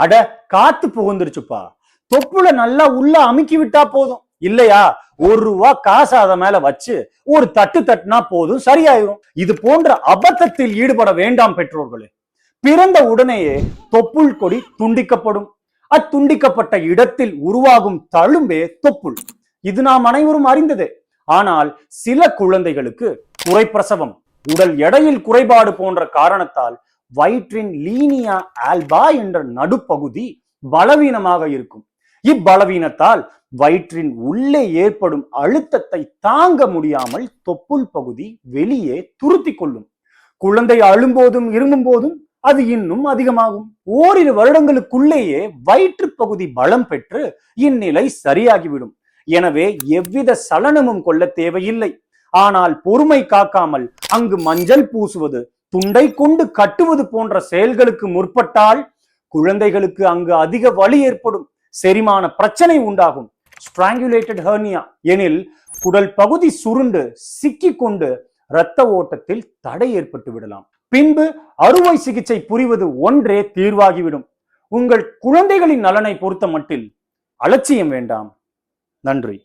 அட, காத்து புகுந்துருச்சுப்பா. தொப்புல நல்லா உள்ள அமுக்கி விட்டா போதும். இல்லையா, ₹1 காசு அத மேல வச்சு ஒரு தட்டு தட்டுனா போதும், சரியாயிரும். இது போன்ற அபத்தத்தில் ஈடுபட வேண்டாம் பெற்றோர்களே. பிறந்த உடனேயே தொப்புள் கொடி துண்டிக்கப்படும். அத்துண்டிக்கப்பட்ட இடத்தில் உருவாகும் தழும்பே தொப்புள். இது நாம் அனைவரும் அறிந்ததே. ஆனால் சில குழந்தைகளுக்கு குறைப்பிரசவம், உடல் எடையில் குறைபாடு போன்ற காரணத்தால் வயிற்றின் லீனியா ஆல்பா என்ற நடுப்பகுதி பலவீனமாக இருக்கும். இப்பலவீனத்தால் வயிற்றின் உள்ளே ஏற்படும் அழுத்தத்தை தாங்க முடியாமல் தொப்புள் பகுதி வெளியே துருத்தி கொள்ளும். குழந்தை அழும்போதும் இருமும் போதும் அது இன்னும் அதிகமாகும். ஓரிரு வருடங்களுக்குள்ளேயே வயிற்று பகுதி பலம் பெற்று இந்நிலை சரியாகிவிடும். எனவே எவ்வித சலனமும் கொள்ள தேவையில்லை. ஆனால் பொறுமை காக்காமல் அங்கு மஞ்சள் பூசுவது, துண்டை கொண்டு கட்டுவது போன்ற செயல்களுக்கு முற்பட்டால் குழந்தைகளுக்கு அங்கு அதிக வலி ஏற்படும், செரிமான பிரச்சனை உண்டாகும். ஸ்ட்ராங்குலேட்டட் ஹெர்னியா எனில் குடல் பகுதி சுருண்டு சிக்கிக் கொண்டு இரத்த ஓட்டத்தில் தடை ஏற்பட்டு விடலாம். பின்பு அறுவை சிகிச்சை புரிவது ஒன்றே தீர்வாகிவிடும். உங்கள் குழந்தைகளின் நலனை பொறுத்த மட்டில் அலட்சியம் வேண்டாம். நன்றி.